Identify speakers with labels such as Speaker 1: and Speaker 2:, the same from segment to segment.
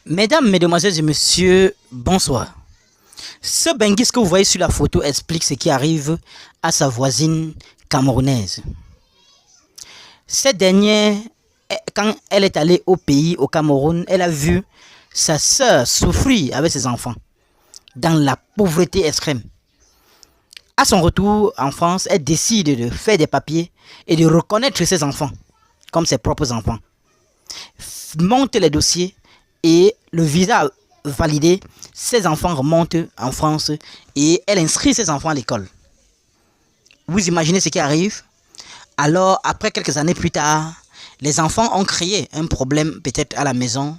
Speaker 1: Mesdames, Mesdemoiselles et Messieurs, bonsoir. Ce Benguis que vous voyez sur la photo explique ce qui arrive à sa voisine camerounaise. Cette dernière, quand elle est allée au pays, au Cameroun, elle a vu sa sœur souffrir avec ses enfants dans la pauvreté extrême. À son retour en France, elle décide de faire des papiers et de reconnaître ses enfants comme ses propres enfants. Monte les dossiers et le visa validé, ses enfants remontent en France et elle inscrit ses enfants à l'école. Vous imaginez ce qui arrive? Alors, après quelques années plus tard, les enfants ont créé un problème peut-être à la maison.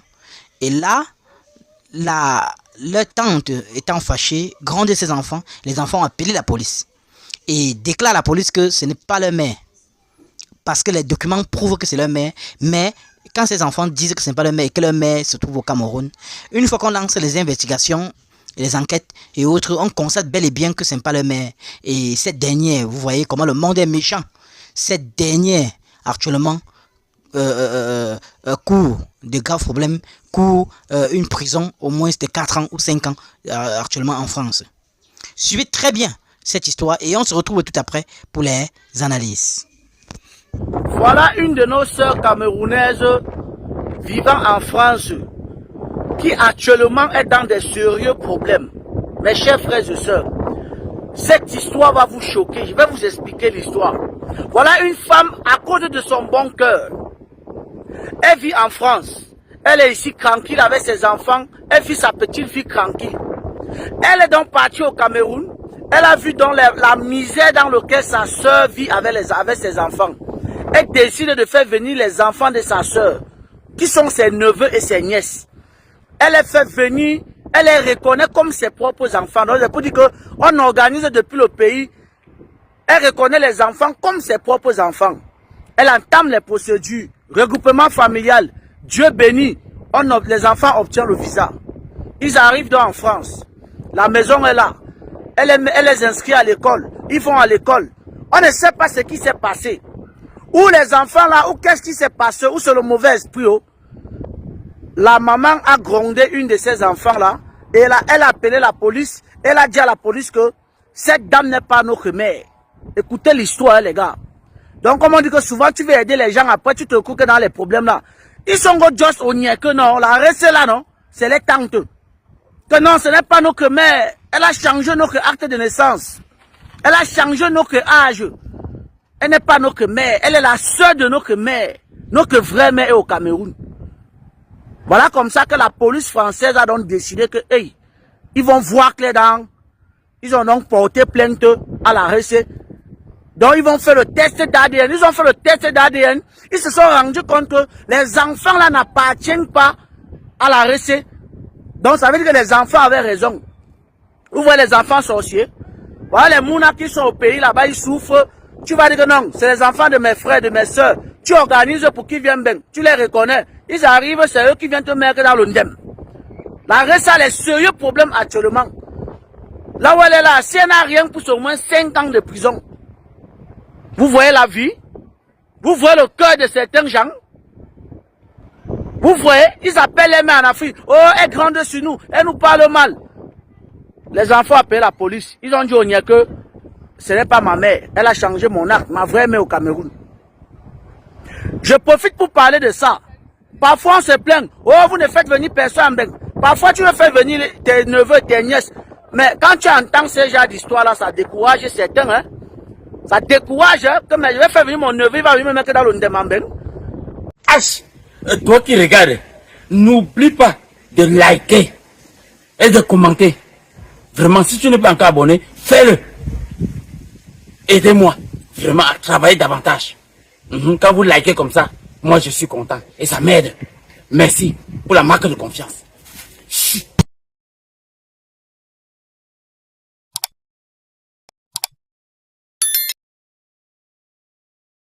Speaker 1: Et là, leur tante étant fâchée, grondait ses enfants, les enfants ont appelé la police. Et déclarent à la police que ce n'est pas leur mère. Parce que les documents prouvent que c'est leur mère. Mais quand ces enfants disent que ce n'est pas leur mère et que leur mère se trouve au Cameroun, une fois qu'on lance les investigations, les enquêtes et autres, on constate bel et bien que ce n'est pas leur mère. Et cette dernière, vous voyez comment le monde est méchant. Cette dernière, actuellement, court de graves problèmes, court une prison au moins de 4 ans ou 5 ans actuellement en France. Suivez très bien cette histoire et on se retrouve tout après pour les analyses.
Speaker 2: Voilà une de nos sœurs camerounaises vivant en France qui actuellement est dans des sérieux problèmes. Mes chers frères et sœurs, cette histoire va vous choquer. Je vais vous expliquer l'histoire. Voilà une femme à cause de son bon cœur. Elle vit en France. Elle est ici tranquille avec ses enfants. Elle vit sa petite vie tranquille. Elle est donc partie au Cameroun. Elle a vu dans la misère dans laquelle sa sœur vit avec ses enfants. Elle décide de faire venir les enfants de sa sœur, qui sont ses neveux et ses nièces. Elle les fait venir, elle les reconnaît comme ses propres enfants. Donc, c'est pour dire qu'on organise depuis le pays. Elle reconnaît les enfants comme ses propres enfants. Elle entame les procédures. Regroupement familial. Dieu bénit. Les enfants obtiennent le visa. Ils arrivent donc en France. La maison est là. Elle les inscrit à l'école. Ils vont à l'école. On ne sait pas ce qui s'est passé. Où les enfants là, ou qu'est-ce qui s'est passé, où c'est le mauvais esprit. La maman a grondé une de ses enfants là. Et elle a appelé la police. Elle a dit à la police que cette dame n'est pas notre mère. Écoutez l'histoire, les gars. Donc, comme on dit que souvent, tu veux aider les gens, après, tu te couches dans les problèmes là. Ils sont juste au niais que non, la reste là, non, c'est les tantes. Que non, ce n'est pas notre mère. Elle a changé notre acte de naissance. Elle a changé notre âge. Elle n'est pas notre mère. Elle est la sœur de notre mère. Notre vraie mère est au Cameroun. Voilà comme ça que la police française a donc décidé que, hey, ils vont voir clair dans. Ils ont donc porté plainte à la RC. Donc ils vont faire le test d'ADN. Ils ont fait le test d'ADN. Ils se sont rendus compte que les enfants là n'appartiennent pas à la RC. Donc ça veut dire que les enfants avaient raison. Vous voyez les enfants sorciers. Voilà les mounas qui sont au pays là-bas, ils souffrent. Tu vas dire que non, c'est les enfants de mes frères, de mes soeurs. Tu organises pour qu'ils viennent bien. Tu les reconnais. Ils arrivent, c'est eux qui viennent te mettre dans le ndem. La RC a les sérieux problèmes actuellement. Là où elle est là, si elle n'a rien pour au moins 5 ans de prison. Vous voyez la vie? Vous voyez le cœur de certains gens? Vous voyez? Ils appellent les mères en Afrique. Oh, elle grande sur nous. Elle nous parle mal. Les enfants appellent la police. Ils ont dit au niais que ce n'est pas ma mère. Elle a changé mon acte. Ma vraie mère au Cameroun. Je profite pour parler de ça. Parfois on se plaint. Oh, vous ne faites venir personne. Parfois tu veux faire venir tes neveux, tes nièces. Mais quand tu entends ce genre d'histoire-là, ça décourage certains. Hein? Ça décourage. Hein? Comme je vais faire venir mon neveu, il va venir me mettre dans le ndemambel.
Speaker 3: H, toi qui regardes, n'oublie pas de liker et de commenter. Vraiment, si tu n'es pas encore abonné, fais-le. Aidez-moi vraiment à travailler davantage. Quand vous likez comme ça, moi je suis content et ça m'aide. Merci pour la marque de confiance.